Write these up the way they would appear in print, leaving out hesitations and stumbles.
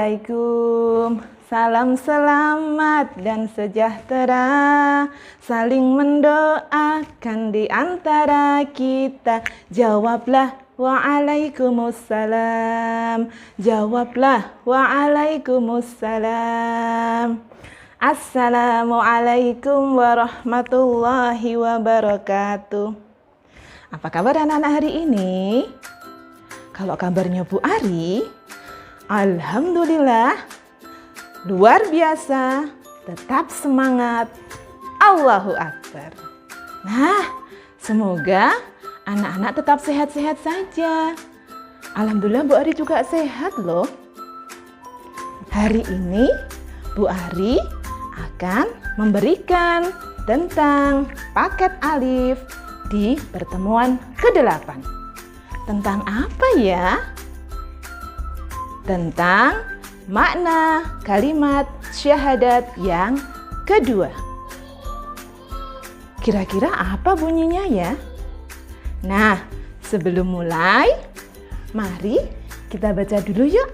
Assalamualaikum. Salam selamat dan sejahtera, saling mendoakan di antara kita. Jawablah waalaikumsalam. Jawablah waalaikumsalam. Assalamualaikum warahmatullahi wabarakatuh. Apa kabar anak-anak hari ini? Kalau kabarnya Bu Ari, alhamdulillah, luar biasa, tetap semangat, Allahu Akbar. Nah, semoga anak-anak tetap sehat-sehat saja. Alhamdulillah Bu Ari juga sehat loh. Hari ini Bu Ari akan memberikan tentang paket alif di pertemuan ke-8. Tentang apa ya? Tentang makna kalimat syahadat yang kedua. Kira-kira apa bunyinya ya? Nah, sebelum mulai, mari kita baca dulu yuk.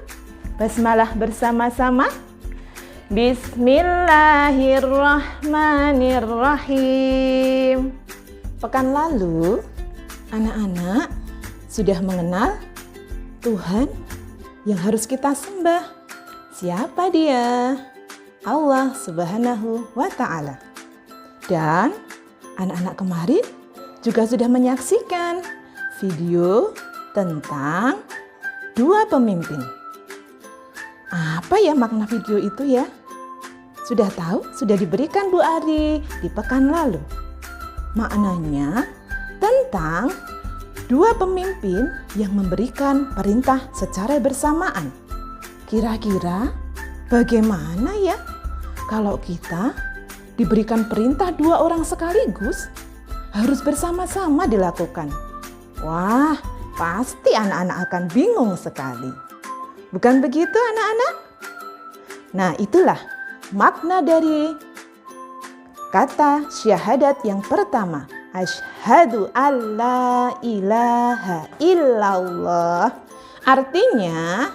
Basmalah bersama-sama. Bismillahirrahmanirrahim. Pekan lalu, anak-anak sudah mengenal Tuhan yang harus kita sembah. Siapa dia? Allah Subhanahu wa Ta'ala. Dan anak-anak kemarin juga sudah menyaksikan video tentang dua pemimpin. Apa ya makna video itu ya? Sudah tahu? Sudah diberikan Bu Ari di pekan lalu. Maknanya tentang dua pemimpin yang memberikan perintah secara bersamaan. Kira-kira bagaimana ya kalau kita diberikan perintah dua orang sekaligus harus bersama-sama dilakukan? Wah, pasti anak-anak akan bingung sekali. Bukan begitu anak-anak? Nah, itulah makna dari kata syahadat yang pertama. Asyhadu alla ilaha illallah. Artinya,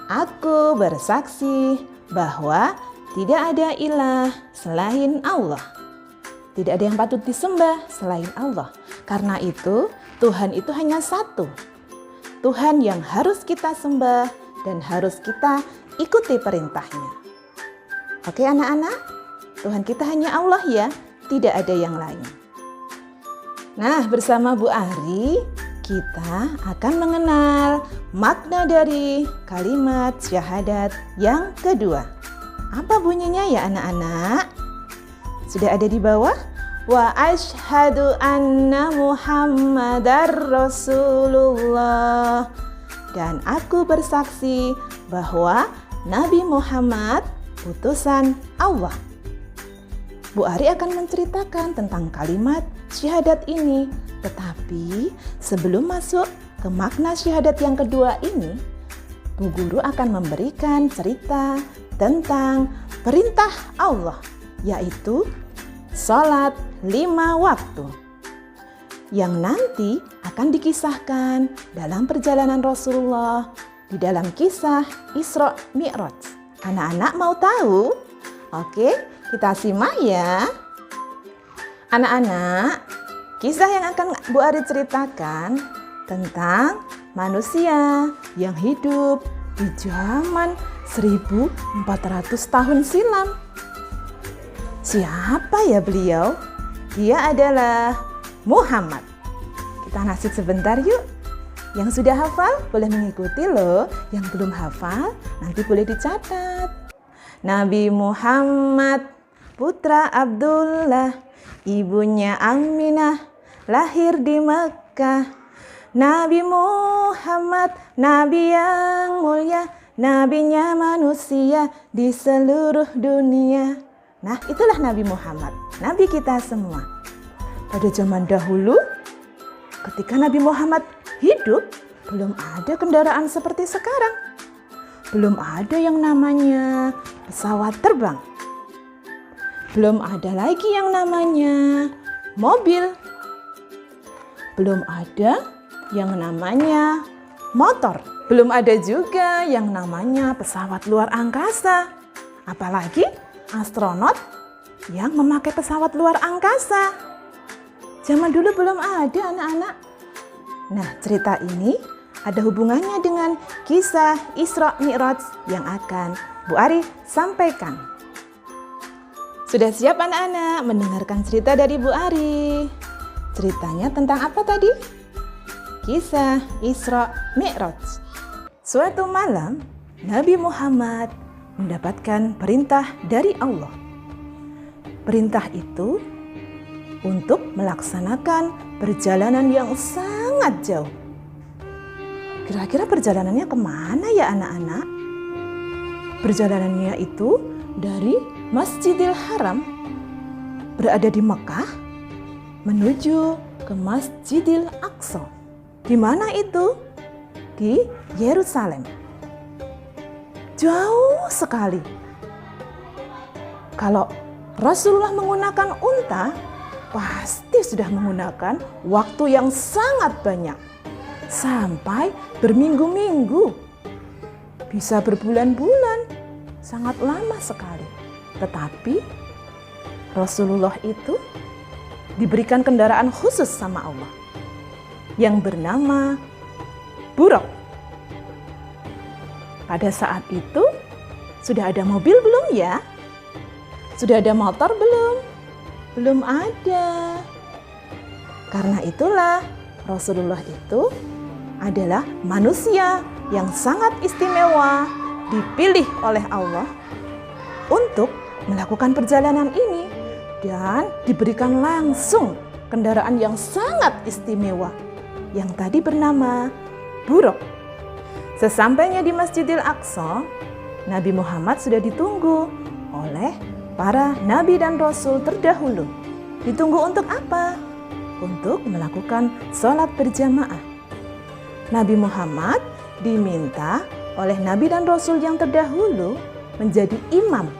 aku bersaksi bahwa tidak ada ilah selain Allah. Tidak ada yang patut disembah selain Allah. Karena itu, Tuhan itu hanya satu. Tuhan yang harus kita sembah dan harus kita ikuti perintahnya. Oke anak-anak, Tuhan kita hanya Allah ya, tidak ada yang lain. Nah, bersama Bu Ari, kita akan mengenal makna dari kalimat syahadat yang kedua. Apa bunyinya ya anak-anak? Sudah ada di bawah? Wa asyhadu anna Muhammadar Rasulullah. Dan aku bersaksi bahwa Nabi Muhammad utusan Allah. Bu Ari akan menceritakan tentang kalimat syahadat ini. Tetapi sebelum masuk ke makna syahadat yang kedua ini, Bu Guru akan memberikan cerita tentang perintah Allah, yaitu sholat 5 waktu. Yang nanti akan dikisahkan dalam perjalanan Rasulullah di dalam kisah Isra Mi'raj. Anak-anak mau tahu? Oke, kita simak ya. Anak-anak, kisah yang akan Bu Ari ceritakan tentang manusia yang hidup di zaman 1400 tahun silam. Siapa ya beliau? Dia adalah Muhammad. Kita nasib sebentar yuk. Yang sudah hafal boleh mengikuti loh. Yang belum hafal nanti boleh dicatat. Nabi Muhammad, putra Abdullah, ibunya Aminah, lahir di Mekah. Nabi Muhammad, nabi yang mulia, nabinya manusia di seluruh dunia. Nah, itulah Nabi Muhammad, nabi kita semua. Pada zaman dahulu, ketika Nabi Muhammad hidup, belum ada kendaraan seperti sekarang. Belum ada yang namanya pesawat terbang. Belum ada lagi yang namanya mobil. Belum ada yang namanya motor. Belum ada juga yang namanya pesawat luar angkasa. Apalagi astronot yang memakai pesawat luar angkasa. Zaman dulu belum ada anak-anak. Nah, cerita ini ada hubungannya dengan kisah Isra Mi'raj yang akan Bu Ari sampaikan. Sudah siap anak-anak mendengarkan cerita dari Bu Ari? Ceritanya tentang apa tadi? Kisah Isra Mi'raj. Suatu malam, Nabi Muhammad mendapatkan perintah dari Allah. Perintah itu untuk melaksanakan perjalanan yang sangat jauh. Kira-kira perjalanannya kemana ya anak-anak? Perjalanannya itu dari Masjidil Haram berada di Mekah menuju ke Masjidil Aqsa. Di mana itu? Di Yerusalem. Jauh sekali. Kalau Rasulullah menggunakan unta, pasti sudah menggunakan waktu yang sangat banyak. Sampai berminggu-minggu. Bisa berbulan-bulan. Sangat lama sekali. Tetapi Rasulullah itu diberikan kendaraan khusus sama Allah. Yang bernama Buraq. Pada saat itu sudah ada mobil belum ya? Sudah ada motor belum? Belum ada. Karena itulah Rasulullah itu adalah manusia yang sangat istimewa, dipilih oleh Allah untuk melakukan perjalanan ini dan diberikan langsung kendaraan yang sangat istimewa yang tadi bernama Buraq. Sesampainya di Masjidil Aqsa, Nabi Muhammad sudah ditunggu oleh para nabi dan rasul terdahulu. Ditunggu untuk apa? Untuk melakukan sholat berjamaah. Nabi Muhammad diminta oleh nabi dan rasul yang terdahulu menjadi imam.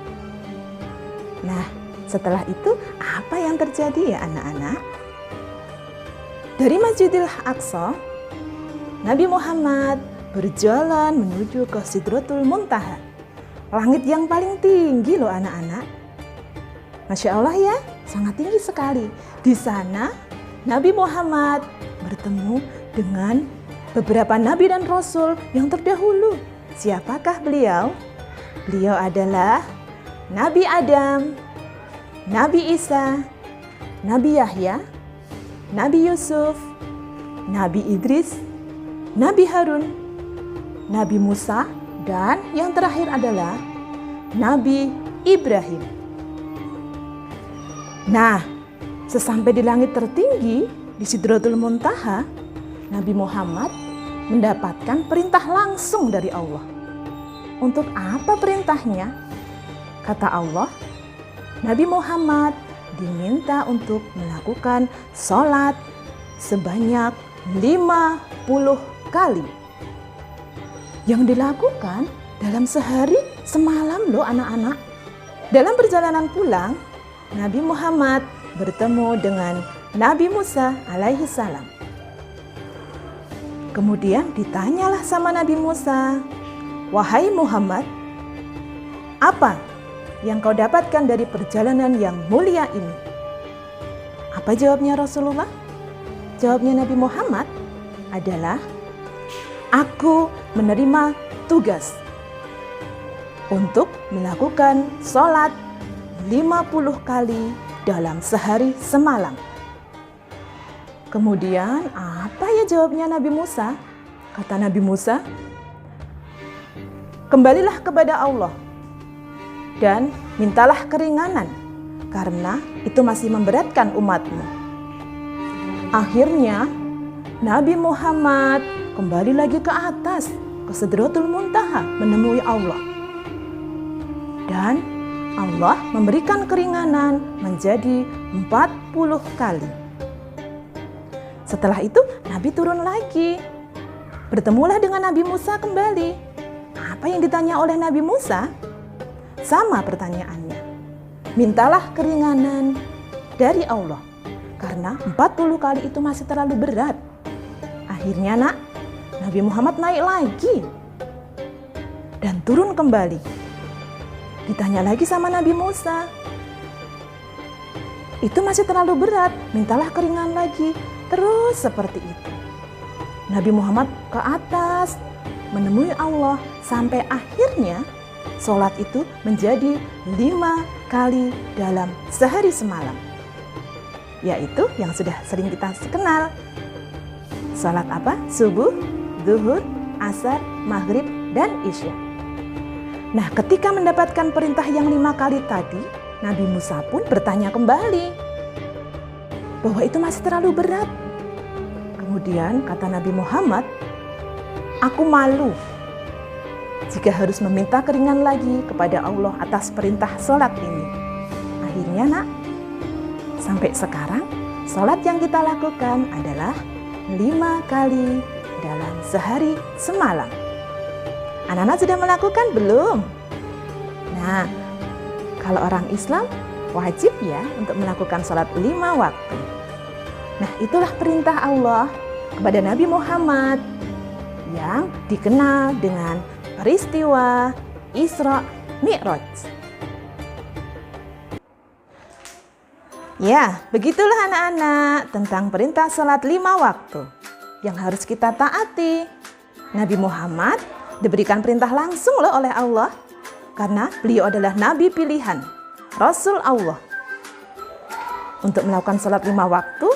Nah, setelah itu apa yang terjadi ya anak-anak? Dari Masjidil Aqsa, Nabi Muhammad berjalan menuju ke Sidratul Muntaha. Langit yang paling tinggi loh anak-anak. Masya Allah ya, sangat tinggi sekali. Di sana Nabi Muhammad bertemu dengan beberapa nabi dan rasul yang terdahulu. Siapakah beliau? Beliau adalah Nabi Adam, Nabi Isa, Nabi Yahya, Nabi Yusuf, Nabi Idris, Nabi Harun, Nabi Musa, dan yang terakhir adalah Nabi Ibrahim. Nah, sesampai di langit tertinggi, di Sidratul Muntaha, Nabi Muhammad mendapatkan perintah langsung dari Allah. Untuk apa perintahnya? Kata Allah, Nabi Muhammad diminta untuk melakukan sholat sebanyak 50 kali. Yang dilakukan dalam sehari semalam loh anak-anak. Dalam perjalanan pulang, Nabi Muhammad bertemu dengan Nabi Musa alaihi salam. Kemudian ditanyalah sama Nabi Musa, "Wahai Muhammad, apa yang kau dapatkan dari perjalanan yang mulia ini?" Apa jawabnya Rasulullah? Jawabnya Nabi Muhammad adalah, "Aku menerima tugas untuk melakukan sholat 50 kali dalam sehari semalam." Kemudian apa ya jawabnya Nabi Musa? Kata Nabi Musa, "Kembalilah kepada Allah dan mintalah keringanan karena itu masih memberatkan umatmu." Akhirnya Nabi Muhammad kembali lagi ke atas, ke Sidratul Muntaha menemui Allah. Dan Allah memberikan keringanan menjadi 40 kali. Setelah itu Nabi turun lagi. Bertemulah dengan Nabi Musa kembali. Apa yang ditanya oleh Nabi Musa? Sama pertanyaannya. Mintalah keringanan dari Allah. Karena 40 kali itu masih terlalu berat. Akhirnya Nabi Muhammad naik lagi dan turun kembali. Ditanya lagi sama Nabi Musa, itu masih terlalu berat, mintalah keringan lagi. Terus seperti itu. Nabi Muhammad ke atas menemui Allah sampai akhirnya sholat itu menjadi 5 kali dalam sehari semalam. Yaitu yang sudah sering kita kenal. Sholat apa? Subuh, zuhur, asar, maghrib, dan isya. Nah, ketika mendapatkan perintah yang 5 kali tadi, Nabi Musa pun bertanya kembali bahwa itu masih terlalu berat. Kemudian kata Nabi Muhammad, aku malu jika harus meminta keringan lagi kepada Allah atas perintah sholat ini. Akhirnya nak, sampai sekarang sholat yang kita lakukan adalah 5 kali dalam sehari semalam. Anak-anak sudah melakukan belum? Nah, kalau orang Islam wajib ya untuk melakukan sholat 5 waktu. Nah, itulah perintah Allah kepada Nabi Muhammad yang dikenal dengan peristiwa Isra Mi'raj. Ya, begitulah anak-anak tentang perintah sholat 5 waktu yang harus kita taati. Nabi Muhammad diberikan perintah langsung loh oleh Allah karena beliau adalah Nabi pilihan, Rasul Allah. Untuk melakukan sholat 5 waktu,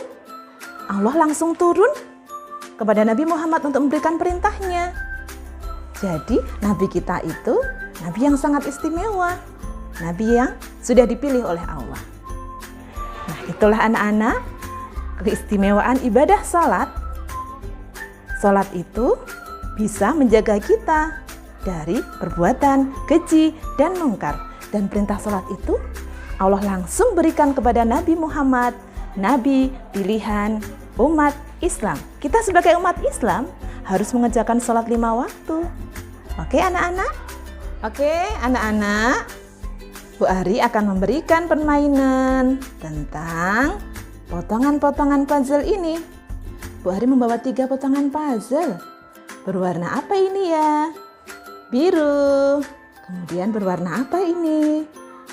Allah langsung turun kepada Nabi Muhammad untuk memberikan perintahnya. Jadi Nabi kita itu Nabi yang sangat istimewa, Nabi yang sudah dipilih oleh Allah. Nah, itulah anak-anak keistimewaan ibadah sholat. Sholat itu bisa menjaga kita dari perbuatan keji dan mungkar. Dan perintah sholat itu Allah langsung berikan kepada Nabi Muhammad, Nabi pilihan umat Islam. Kita sebagai umat Islam harus mengerjakan sholat 5 waktu. Oke anak-anak? Oke anak-anak, Bu Ari akan memberikan permainan tentang potongan-potongan puzzle ini. Bu Ari membawa 3 potongan puzzle. Berwarna apa ini ya? Biru. Kemudian berwarna apa ini?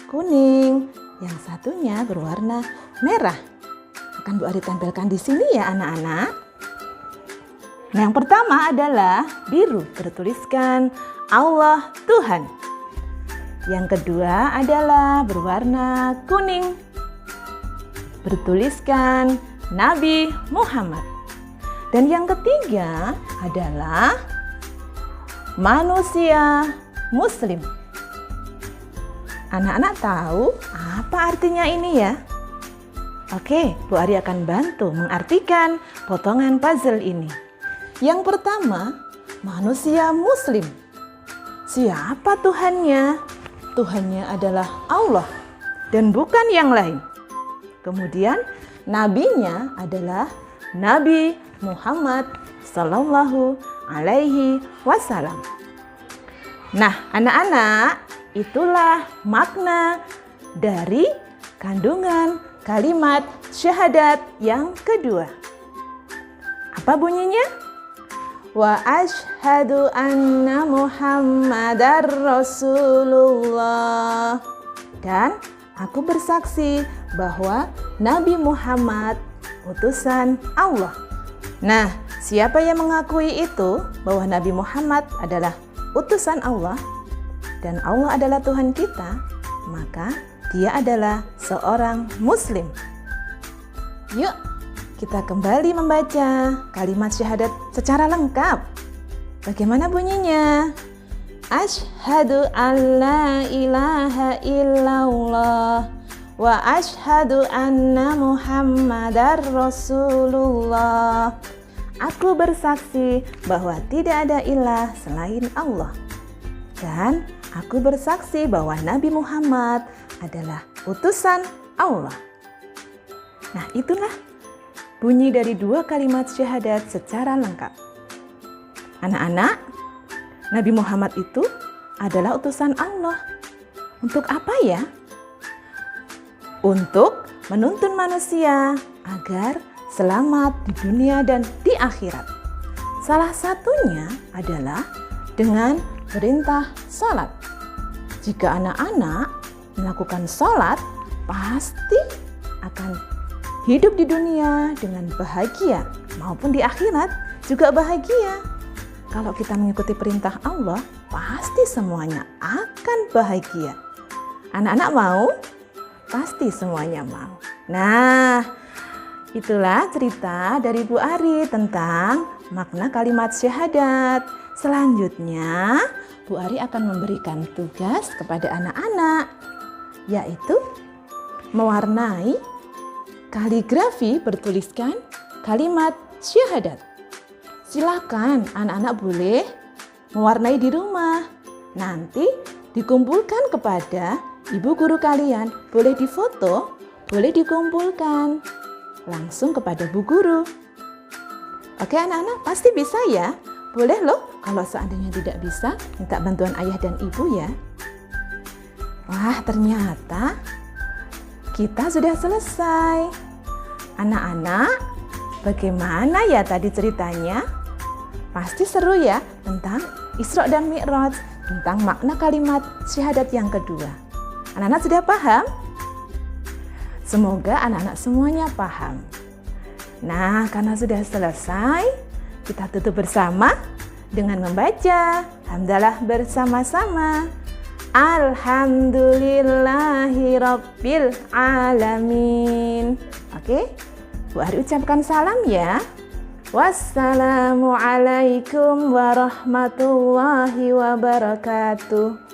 Kuning. Yang satunya berwarna merah. Akan Bu Ari tampilkan di sini ya anak-anak. Nah, yang pertama adalah biru, bertuliskan Allah Tuhan. Yang kedua adalah berwarna kuning, bertuliskan Nabi Muhammad. Dan yang ketiga adalah manusia Muslim. Anak-anak tahu apa artinya ini ya? Oke, Bu Ari akan bantu mengartikan potongan puzzle ini. Yang pertama, manusia Muslim. Siapa Tuhannya? Tuhannya adalah Allah dan bukan yang lain. Kemudian, nabinya adalah Nabi Muhammad Sallallahu Alaihi Wasallam. Nah, anak-anak, itulah makna dari kandungan kalimat syahadat yang kedua. Apa bunyinya? Wa asyhadu anna Muhammadar Rasulullah. Dan aku bersaksi bahwa Nabi Muhammad utusan Allah. Nah, siapa yang mengakui itu bahwa Nabi Muhammad adalah utusan Allah dan Allah adalah Tuhan kita, maka dia adalah seorang Muslim. Yuk, kita kembali membaca kalimat syahadat secara lengkap. Bagaimana bunyinya? Asyhadu an la ilaha illallah wa asyhadu anna Muhammadar Rasulullah. Aku bersaksi bahwa tidak ada ilah selain Allah. Dan aku bersaksi bahwa Nabi Muhammad adalah utusan Allah. Nah, itulah bunyi dari 2 kalimat syahadat secara lengkap. Anak-anak, Nabi Muhammad itu adalah utusan Allah. Untuk apa ya? Untuk menuntun manusia agar selamat di dunia dan di akhirat. Salah satunya adalah dengan perintah sholat. Jika anak-anak melakukan sholat, pasti akan hidup di dunia dengan bahagia, maupun di akhirat juga bahagia. Kalau kita mengikuti perintah Allah, pasti semuanya akan bahagia. Anak-anak mau? Pasti semuanya mau. Nah, itulah cerita dari Bu Ari tentang makna kalimat syahadat. Selanjutnya, Bu Ari akan memberikan tugas kepada anak-anak, yaitu mewarnai kaligrafi bertuliskan kalimat syahadat. Silakan anak-anak boleh mewarnai di rumah. Nanti dikumpulkan kepada ibu guru kalian. Boleh difoto, boleh dikumpulkan langsung kepada bu guru. Oke anak-anak, pasti bisa ya? Boleh loh, kalau seandainya tidak bisa, minta bantuan ayah dan ibu ya. Wah, ternyata kita sudah selesai. Anak-anak, bagaimana ya tadi ceritanya? Pasti seru ya tentang Isra dan Mi'raj, tentang makna kalimat syahadat yang kedua. Anak-anak sudah paham? Semoga anak-anak semuanya paham. Nah, karena sudah selesai, kita tutup bersama dengan membaca hamdalah bersama-sama. Alhamdulillahirabbil alamin. Oke, Bu Ari ucapkan salam ya. Wassalamualaikum warahmatullahi wabarakatuh.